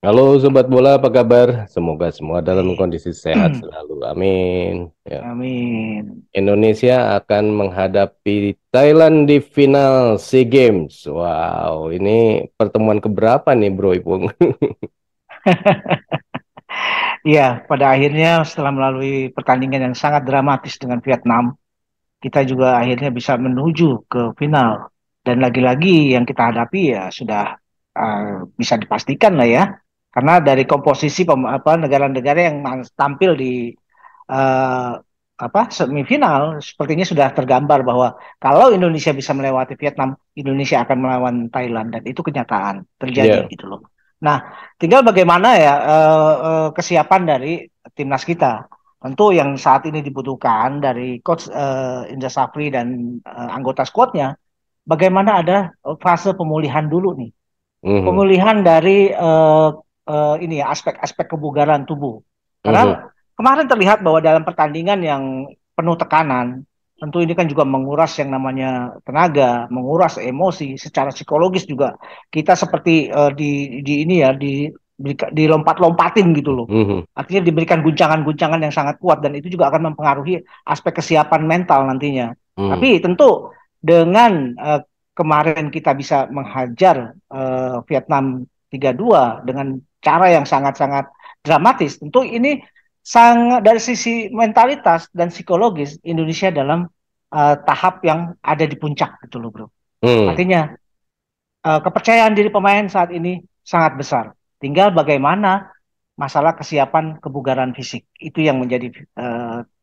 Halo Sobat Bola, apa kabar? Semoga semua dalam Baik. kondisi sehat selalu. Amin. Ya. Amin. Indonesia akan menghadapi Thailand di final SEA Games. Wow, ini pertemuan keberapa nih Bro Ipung? Iya, pada akhirnya setelah melalui pertandingan yang sangat dramatis dengan Vietnam, kita juga akhirnya bisa menuju ke final. Dan lagi-lagi yang kita hadapi ya sudah bisa dipastikan lah ya, karena dari komposisi negara-negara yang tampil di eh, semifinal, sepertinya sudah tergambar bahwa kalau Indonesia bisa melewati Vietnam, Indonesia akan melawan Thailand dan itu kenyataan terjadi Ya. gitu loh. Nah, tinggal bagaimana ya kesiapan dari timnas kita. Tentu yang saat ini dibutuhkan dari coach Indra Safri dan anggota skuadnya, bagaimana ada fase pemulihan dulu nih. Mhm. Pemulihan dari ini ya aspek-aspek kebugaran tubuh. Mhm. Karena kemarin terlihat bahwa dalam pertandingan yang penuh tekanan, tentu ini kan juga menguras yang namanya tenaga, menguras emosi, secara psikologis juga kita seperti di ini ya dilompat-lompatin gitu loh. Mhm. Artinya diberikan guncangan-guncangan yang sangat kuat dan itu juga akan mempengaruhi aspek kesiapan mental nantinya. Mhm. Tapi tentu dengan kemarin kita bisa menghajar Vietnam 3-2 dengan cara yang sangat-sangat dramatis. Tentu ini sangat dari sisi mentalitas dan psikologis Indonesia dalam tahap yang ada di puncak gitu loh, Bro. Mhm. Artinya kepercayaan diri pemain saat ini sangat besar. Tinggal bagaimana masalah kesiapan kebugaran fisik. Itu yang menjadi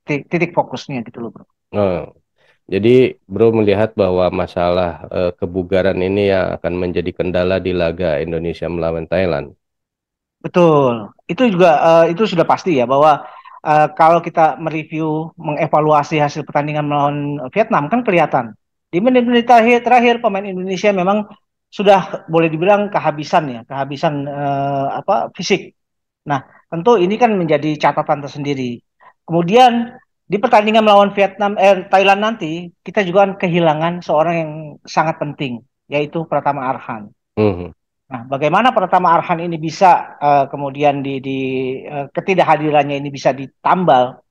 titik fokusnya gitu loh, Bro. Oh, jadi Bro melihat bahwa masalah kebugaran ini yang akan menjadi kendala di laga Indonesia melawan Thailand. Betul, itu juga itu sudah pasti ya bahwa kalau kita mereview, mengevaluasi hasil pertandingan melawan Vietnam kan kelihatan di menit-menit terakhir pemain Indonesia memang sudah boleh dibilang kehabisan ya, kehabisan fisik. Nah, tentu ini kan menjadi catatan tersendiri. Kemudian di pertandingan melawan Thailand nanti kita juga akan kehilangan seorang yang sangat penting, yaitu Pratama Arhan. Mhm. Nah, bagaimana Pratama Arhan ini bisa kemudian ketidakhadirannya ini bisa ditambal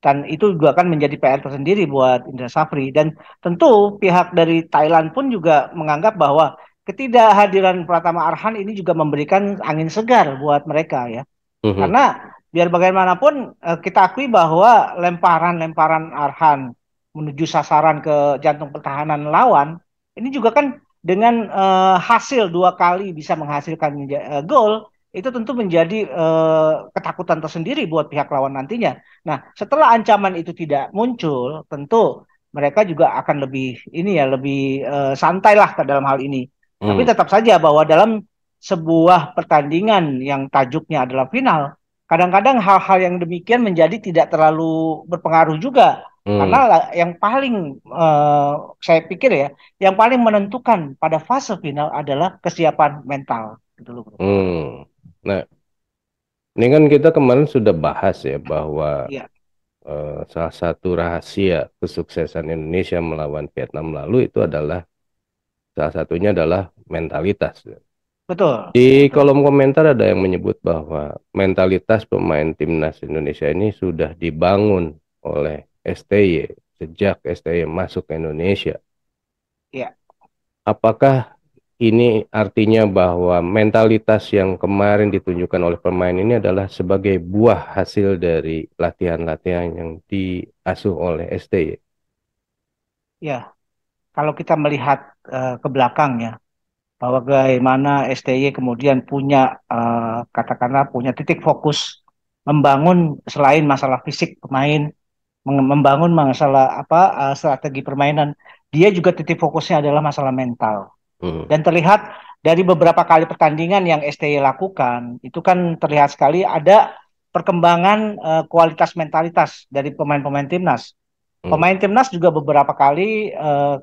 dan itu juga akan menjadi PR tersendiri buat Indra Safri dan tentu pihak dari Thailand pun juga menganggap bahwa ketidakhadiran Pratama Arhan ini juga memberikan angin segar buat mereka ya. Mhm. Karena biar bagaimanapun kita akui bahwa lemparan-lemparan Arhan menuju sasaran ke jantung pertahanan lawan ini juga kan dengan hasil dua kali bisa menghasilkan gol itu tentu menjadi ketakutan tersendiri buat pihak lawan nantinya. Nah, setelah ancaman itu tidak muncul, tentu mereka juga akan lebih ini ya lebih santai lah dalam hal ini. Tapi Mhm. tetap saja bahwa dalam sebuah pertandingan yang tajuknya adalah final, kadang-kadang hal-hal yang demikian menjadi tidak terlalu berpengaruh juga. Karena Mhm. yang paling saya pikir ya, yang paling menentukan pada fase final adalah kesiapan mental. Gitu loh, bro. Hmm. Nah, ini kan kita kemarin sudah bahas ya bahwa Iya, salah satu rahasia kesuksesan Indonesia melawan Vietnam lalu itu adalah salah satunya adalah mentalitas. betul, Di betul. kolom komentar ada yang menyebut bahwa mentalitas pemain timnas Indonesia ini sudah dibangun oleh STY sejak STY masuk ke Indonesia. Iya. Apakah ini artinya bahwa mentalitas yang kemarin ditunjukkan oleh pemain ini adalah sebagai buah hasil dari latihan-latihan yang diasuh oleh STY? Ya, kalau kita melihat ke belakang ya, bahwa bagaimana STY kemudian punya katakanlah punya titik fokus membangun selain masalah fisik pemain, membangun masalah strategi permainan, dia juga titik fokusnya adalah masalah mental. Hmm. Dan terlihat dari beberapa kali pertandingan yang STY lakukan, itu kan terlihat sekali ada perkembangan kualitas mentalitas dari pemain-pemain timnas. Hmm. Pemain timnas juga beberapa kali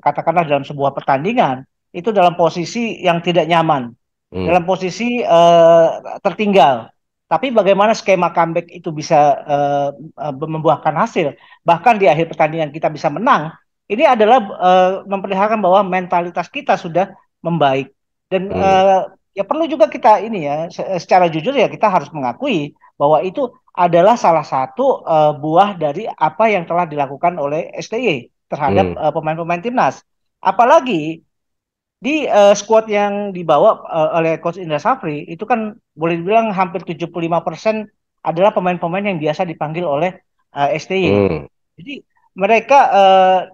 katakanlah dalam sebuah pertandingan itu dalam posisi yang tidak nyaman, Hmm. dalam posisi tertinggal. Tapi bagaimana skema comeback itu bisa membuahkan hasil, bahkan di akhir pertandingan kita bisa menang. Ini adalah memperlihatkan bahwa mentalitas kita sudah membaik dan Hmm. ya perlu juga kita ini ya secara jujur ya kita harus mengakui bahwa itu adalah salah satu buah dari apa yang telah dilakukan oleh STY terhadap Hmm, pemain-pemain timnas. Apalagi di squad yang dibawa oleh Coach Indra Safri itu kan boleh dibilang hampir 75% adalah pemain-pemain yang biasa dipanggil oleh STY. hmm, Jadi mereka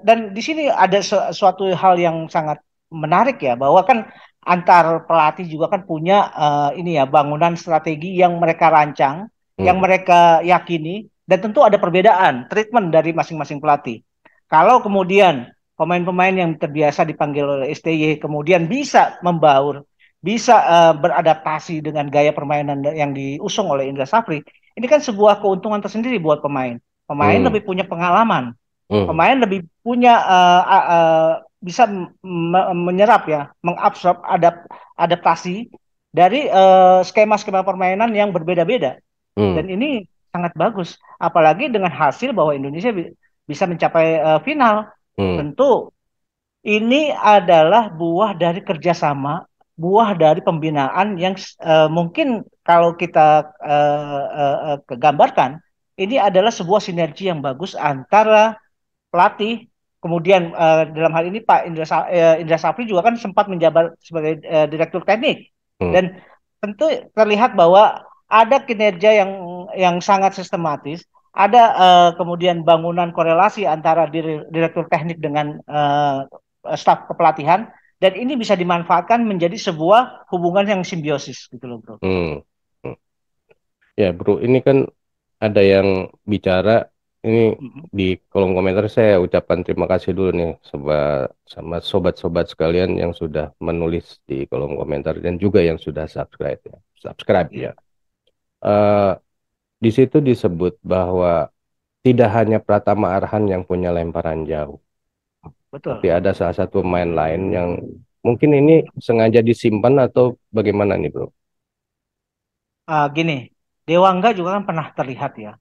dan di sini ada suatu hal yang sangat menarik ya bahwa kan antar pelatih juga kan punya ini ya bangunan strategi yang mereka rancang, yang hmm, mereka yakini dan tentu ada perbedaan treatment dari masing-masing pelatih. Kalau kemudian pemain-pemain yang terbiasa dipanggil oleh STY kemudian bisa membaur, bisa beradaptasi dengan gaya permainan yang diusung oleh Indra Safri, ini kan sebuah keuntungan tersendiri buat pemain. Pemain hmm, lebih punya pengalaman, hmm, pemain lebih punya bisa menyerap ya, mengabsorb adaptasi dari skema-skema permainan yang berbeda-beda. hmm, Dan ini sangat bagus, apalagi dengan hasil bahwa Indonesia bisa mencapai final. hmm, Tentu ini adalah buah dari kerjasama, buah dari pembinaan yang mungkin kalau kita gambarkan, ini adalah sebuah sinergi yang bagus antara pelatih, kemudian dalam hal ini Pak Indra Safri juga kan sempat menjabat sebagai direktur teknik, hmm, dan tentu terlihat bahwa ada kinerja yang sangat sistematis, ada kemudian bangunan korelasi antara direktur teknik dengan staf kepelatihan, dan ini bisa dimanfaatkan menjadi sebuah hubungan yang simbiosis gitu loh bro. hmm, hmm. Ya bro, ini kan ada yang bicara ini Mhm. di kolom komentar. Saya ucapkan terima kasih dulu nih sama sobat-sobat sekalian yang sudah menulis di kolom komentar dan juga yang sudah subscribe ya. Subscribe ya. Iya, Eh, di situ disebut bahwa tidak hanya Pratama Arhan yang punya lemparan jauh, tapi betul. ada salah satu pemain lain yang mungkin ini sengaja disimpan atau bagaimana nih bro? Gini, Dewangga juga kan pernah terlihat ya,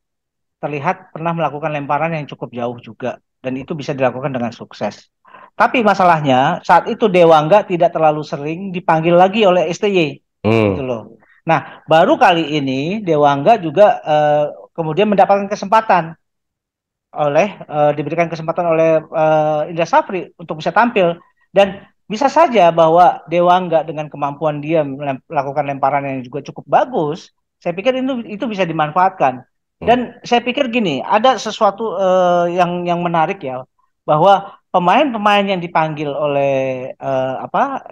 terlihat pernah melakukan lemparan yang cukup jauh juga, dan itu bisa dilakukan dengan sukses. Tapi masalahnya saat itu Dewangga tidak terlalu sering dipanggil lagi oleh STY gitu Hmm, loh. Nah, baru kali ini Dewangga juga kemudian mendapatkan kesempatan diberikan kesempatan oleh Indra Safri untuk bisa tampil, dan bisa saja bahwa Dewangga dengan kemampuan dia melakukan lemparan yang juga cukup bagus, saya pikir itu bisa dimanfaatkan. hmm, Dan saya pikir gini, ada sesuatu yang menarik ya, bahwa pemain-pemain yang dipanggil oleh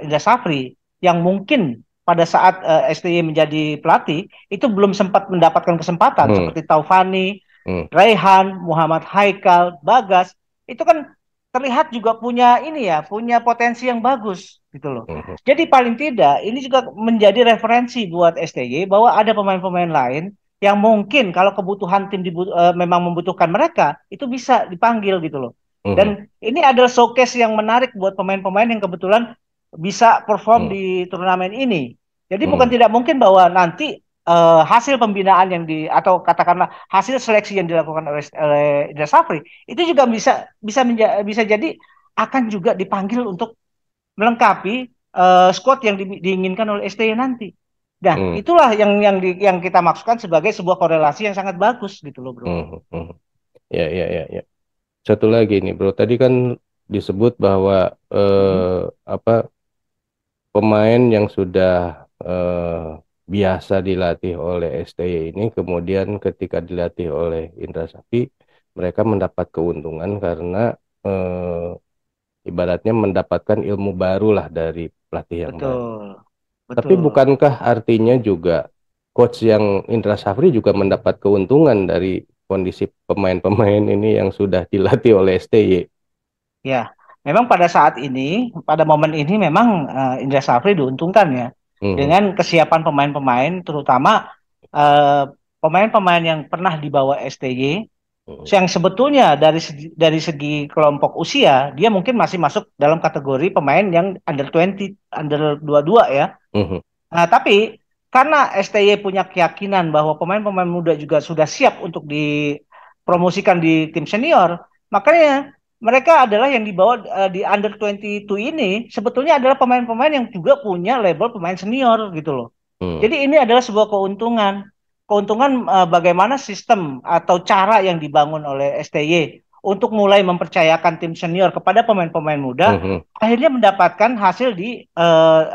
Indra Safri yang mungkin pada saat STY menjadi pelatih itu belum sempat mendapatkan kesempatan hmm, seperti Taufani, hmm, Raihan, Muhammad Haikal, Bagas, itu kan terlihat juga punya ini ya, punya potensi yang bagus gitu loh. hmm, Jadi paling tidak ini juga menjadi referensi buat STY bahwa ada pemain-pemain lain yang mungkin kalau kebutuhan tim memang membutuhkan mereka, itu bisa dipanggil gitu loh. hmm, Dan ini adalah showcase yang menarik buat pemain-pemain yang kebetulan bisa perform hmm, di turnamen ini. Jadi bukan hmm, tidak mungkin bahwa nanti hasil pembinaan yang atau katakanlah hasil seleksi yang dilakukan oleh Indra Safri itu juga bisa jadi akan juga dipanggil untuk melengkapi squad yang diinginkan oleh STY nanti. Nah, hmm, itulah yang kita maksudkan sebagai sebuah korelasi yang sangat bagus gitu loh, Bro. hmm, hmm. Ya, ya, ya, ya. Satu lagi nih, bro. Tadi kan disebut bahwa Mhm. apa pemain yang sudah biasa dilatih oleh STY ini, kemudian ketika dilatih oleh Indra Safri, mereka mendapat keuntungan karena ibaratnya mendapatkan ilmu baru lah dari pelatih yang baru. Betul. Tapi Betul. bukankah artinya juga coach yang Indra Safri juga mendapat keuntungan dari kondisi pemain-pemain ini yang sudah dilatih oleh STY? Ya, memang pada saat ini, pada momen ini memang Indra Safri diuntungkan ya Mhm, dengan kesiapan pemain-pemain, terutama eh, pemain-pemain yang pernah dibawa STY, mhm, yang sebetulnya dari segi kelompok usia dia mungkin masih masuk dalam kategori pemain yang under 20, under 22 ya. mhm, Nah, tapi karena STY punya keyakinan bahwa pemain-pemain muda juga sudah siap untuk dipromosikan di tim senior, makanya mereka adalah yang dibawa di under 22 ini sebetulnya adalah pemain-pemain yang juga punya label pemain senior gitu loh. Hmm. Jadi ini adalah sebuah keuntungan. Keuntungan bagaimana sistem atau cara yang dibangun oleh STY untuk mulai mempercayakan tim senior kepada pemain-pemain muda, Mhm. akhirnya mendapatkan hasil di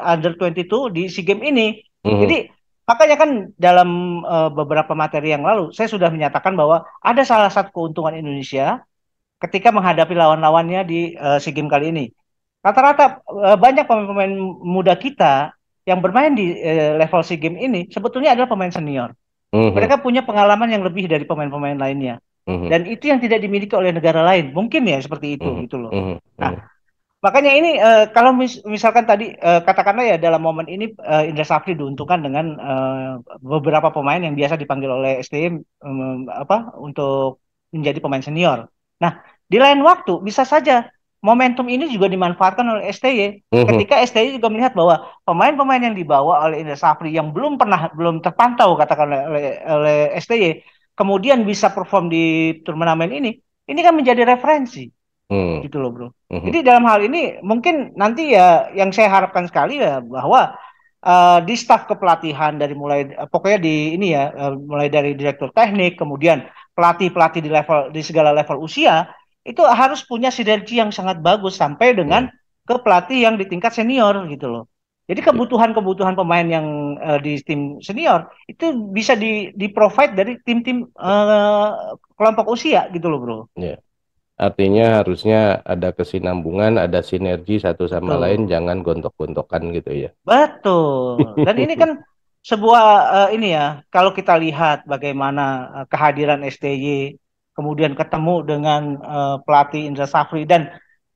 under 22 di SEA Games ini. Mhm. Jadi makanya kan dalam beberapa materi yang lalu saya sudah menyatakan bahwa ada salah satu keuntungan Indonesia ketika menghadapi lawan-lawannya di SEA Games kali ini. Rata-rata banyak pemain-pemain muda kita yang bermain di level SEA Games ini sebetulnya adalah pemain senior. Mhm. Mereka punya pengalaman yang lebih dari pemain-pemain lainnya. Mhm. Dan itu yang tidak dimiliki oleh negara lain. Mungkin ya seperti itu Mhm. gitu loh. Mhm. Nah, Mhm. makanya ini kalau misalkan tadi katakanlah ya dalam momen ini Indra Safri diuntungkan dengan beberapa pemain yang biasa dipanggil oleh STY apa untuk menjadi pemain senior. Nah, di lain waktu bisa saja momentum ini juga dimanfaatkan oleh STY Mhm. ketika STY juga melihat bahwa pemain-pemain yang dibawa oleh Indra Safri yang belum terpantau katakanlah oleh STY kemudian bisa perform di turnamen ini kan menjadi referensi Mhm. gitu loh bro. Mhm. Jadi dalam hal ini mungkin nanti ya yang saya harapkan sekali ya bahwa di staf kepelatihan dari mulai pokoknya di ini ya mulai dari direktur teknik kemudian pelatih-pelatih di segala level usia itu harus punya sinergi yang sangat bagus sampai dengan Mhm. ke pelatih yang di tingkat senior gitu loh. Jadi kebutuhan-kebutuhan pemain yang di tim senior itu bisa di provide dari tim-tim kelompok usia gitu loh bro. Ya. Artinya harusnya ada kesinambungan, ada sinergi satu sama lain, Betul. jangan gontok-gontokan gitu ya. Betul. Dan ini kan sebuah ini ya, kalau kita lihat bagaimana kehadiran STY, kemudian ketemu dengan pelatih Indra Safri dan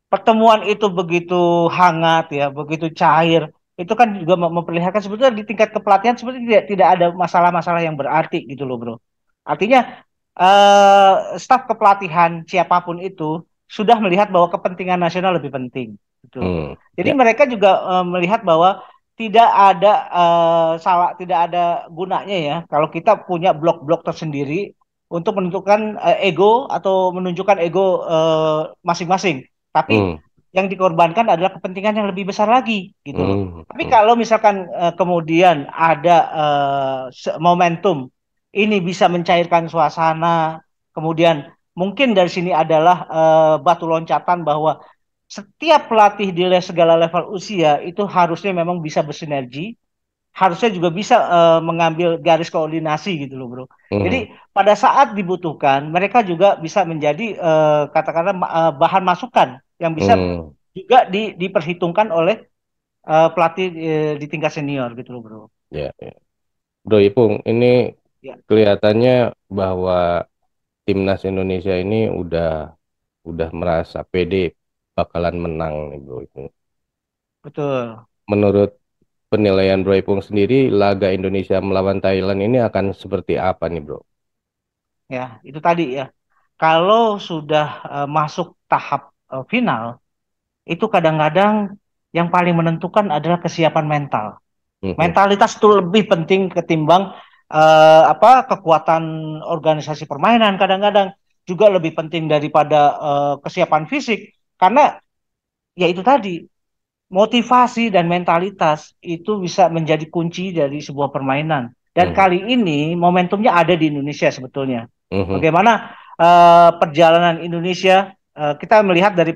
pertemuan itu begitu hangat ya, begitu cair. Itu kan juga memperlihatkan sebetulnya di tingkat kepelatihan sebenarnya tidak ada masalah-masalah yang berarti gitu loh, Bro. Artinya staf kepelatihan siapapun itu sudah melihat bahwa kepentingan nasional lebih penting gitu loh. Hmm. Jadi Ya. mereka juga melihat bahwa tidak ada tidak ada gunanya ya kalau kita punya blok-blok tersendiri untuk menentukan ego atau menunjukkan ego masing-masing. Tapi Hmm. yang dikorbankan adalah kepentingan yang lebih besar lagi gitu loh. Hmm. Tapi Hmm. kalau misalkan kemudian ada momentum ini bisa mencairkan suasana, kemudian mungkin dari sini adalah batu loncatan bahwa setiap pelatih di segala level usia itu harusnya memang bisa bersinergi, harusnya juga bisa mengambil garis koordinasi gitu loh, Bro. Hmm. Jadi pada saat dibutuhkan, mereka juga bisa menjadi katakanlah bahan masukan yang bisa Hmm. juga diperhitungkan oleh pelatih di tingkat senior gitu loh, Bro. Ya, ya. Bro Ipung, ini Ya, kelihatannya bahwa timnas Indonesia ini udah merasa pede bakalan menang nih Bro Ipung. betul. Menurut penilaian Bro Ipung sendiri, laga Indonesia melawan Thailand ini akan seperti apa nih Bro? Ya, itu tadi ya. Kalau sudah masuk tahap final, itu kadang-kadang yang paling menentukan adalah kesiapan mental. Mhm. Mentalitas itu lebih penting ketimbang apa kekuatan organisasi permainan kadang-kadang juga lebih penting daripada kesiapan fisik karena ya itu tadi motivasi dan mentalitas itu bisa menjadi kunci dari sebuah permainan. Dan Mhm. kali ini momentumnya ada di Indonesia sebetulnya. Mhm. Bagaimana perjalanan Indonesia kita melihat dari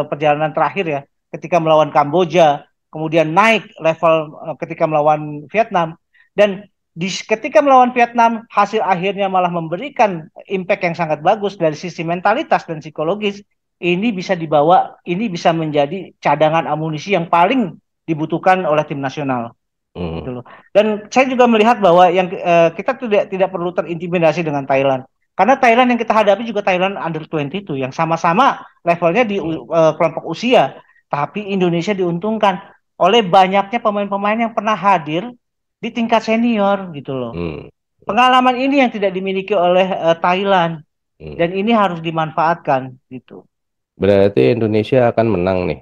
perjalanan terakhir ya ketika melawan Kamboja, kemudian naik level ketika melawan Vietnam dan ketika melawan Vietnam hasil akhirnya malah memberikan impact yang sangat bagus dari sisi mentalitas dan psikologis ini bisa dibawa, ini bisa menjadi cadangan amunisi yang paling dibutuhkan oleh tim nasional Mhm. gitu loh. Dan saya juga melihat bahwa yang kita tidak perlu terintimidasi dengan Thailand. Karena Thailand yang kita hadapi juga Thailand under 22 yang sama-sama levelnya di Mhm. kelompok usia. Tapi Indonesia diuntungkan oleh banyaknya pemain-pemain yang pernah hadir di tingkat senior gitu loh. Mhm. Pengalaman ini yang tidak dimiliki oleh Thailand Mhm. dan ini harus dimanfaatkan gitu. Berarti Indonesia akan menang nih.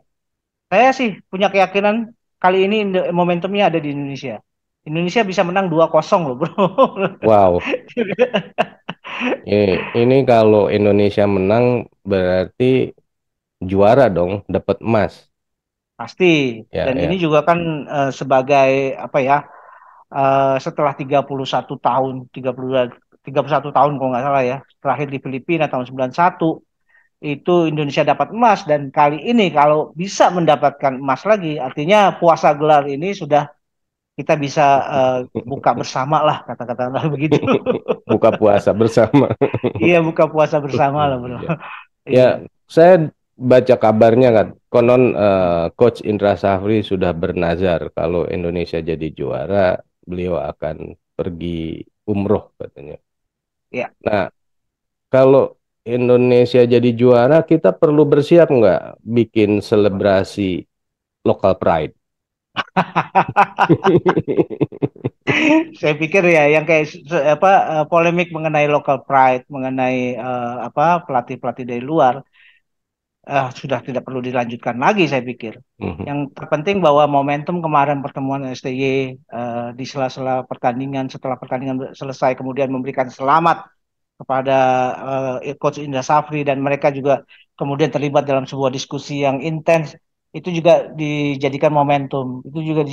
Saya sih punya keyakinan kali ini momentumnya ada di Indonesia. Indonesia bisa menang 2-0 loh, Bro. Wow, ini kalau Indonesia menang berarti Ya, juara dong, dapat emas. pasti. Ya, Dan ini ya. juga kan sebagai apa ya? Setelah 31 tahun, 31 tahun kalau nggak salah ya, terakhir di Filipina tahun 91, itu Indonesia dapat emas dan kali ini kalau bisa mendapatkan emas lagi, artinya puasa gelar ini sudah kita bisa buka bersama lah kata-kata begitu. Buka puasa bersama. Iya buka puasa bersama lah bro. Ya, ya, Iya. saya baca kabarnya kan, konon Coach Indra Safri sudah bernazar kalau Indonesia jadi juara, beliau akan pergi umroh katanya. Ya. Nah, kalau Indonesia jadi juara, kita perlu bersiap nggak bikin selebrasi local pride? Saya pikir ya yang kayak apa polemik mengenai local pride, mengenai apa pelatih-pelatih dari luar sudah tidak perlu dilanjutkan lagi saya pikir. Mhm, Yang terpenting bahwa momentum kemarin pertemuan STY di sela-sela pertandingan setelah pertandingan selesai kemudian memberikan selamat kepada Coach Indra Safri dan mereka juga kemudian terlibat dalam sebuah diskusi yang intens itu juga dijadikan momentum itu juga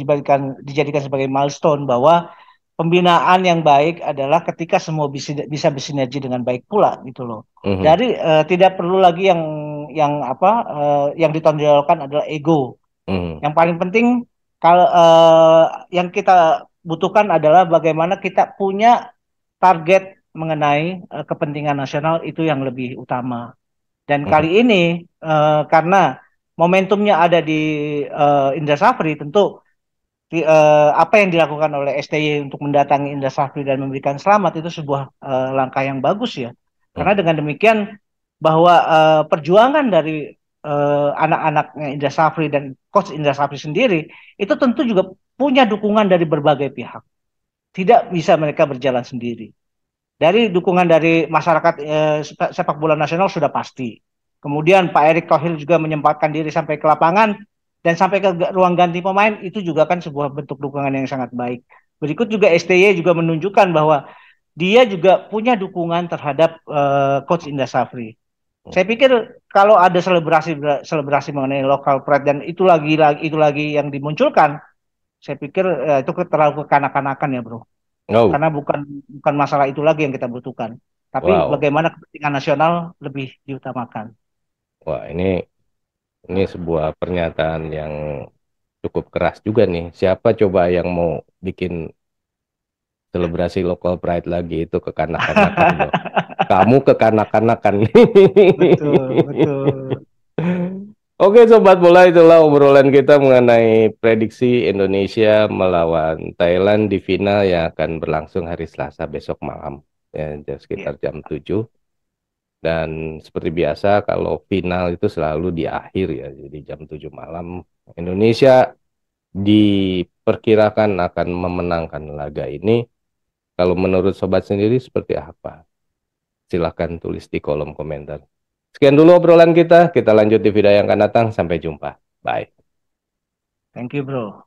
dijadikan sebagai milestone bahwa pembinaan yang baik adalah ketika semua bisa bersinergi dengan baik pula gitu loh. mhm, Dari tidak perlu lagi yang apa yang ditonjolkan adalah ego. mhm, Yang paling penting kalau yang kita butuhkan adalah bagaimana kita punya target mengenai kepentingan nasional itu yang lebih utama. Dan mhm, kali ini karena momentumnya ada di Indra Safri, tentu apa yang dilakukan oleh STY untuk mendatangi Indra Safri dan memberikan selamat itu sebuah langkah yang bagus ya. Karena mhm, dengan demikian bahwa perjuangan dari anak-anaknya Indra Safri dan coach Indra Safri sendiri itu tentu juga punya dukungan dari berbagai pihak. Tidak bisa mereka berjalan sendiri. Dari dukungan dari masyarakat sepak bola nasional sudah pasti. Kemudian Pak Erick Thohir juga menyempatkan diri sampai ke lapangan dan sampai ke ruang ganti pemain itu juga kan sebuah bentuk dukungan yang sangat baik. Berikut juga STY juga menunjukkan bahwa dia juga punya dukungan terhadap Coach Indra Safri. mhm. Saya pikir kalau ada selebrasi selebrasi mengenai local pride dan itu lagi yang dimunculkan, saya pikir itu terlalu kekanak-kanakan ya, Bro. Oh, Karena bukan bukan masalah itu lagi yang kita butuhkan, tapi wow. bagaimana kepentingan nasional lebih diutamakan. Wah, ini sebuah pernyataan yang cukup keras juga nih. Siapa coba yang mau bikin selebrasi local pride lagi itu kekanak-kanakan loh. Kamu kekanak-kanakan. Betul, betul. Oke Sobat Bola, itulah obrolan kita mengenai prediksi Indonesia melawan Thailand di final yang akan berlangsung hari Selasa besok malam. Ya, Ya, sekitar jam 7. Dan seperti biasa kalau final itu selalu di akhir ya, jadi jam 7 malam. Indonesia diperkirakan akan memenangkan laga ini. Kalau menurut Sobat sendiri seperti apa? Silahkan tulis di kolom komentar. Sekian dulu obrolan kita. Kita lanjut di video yang akan datang. Sampai jumpa. Bye. thank you, bro.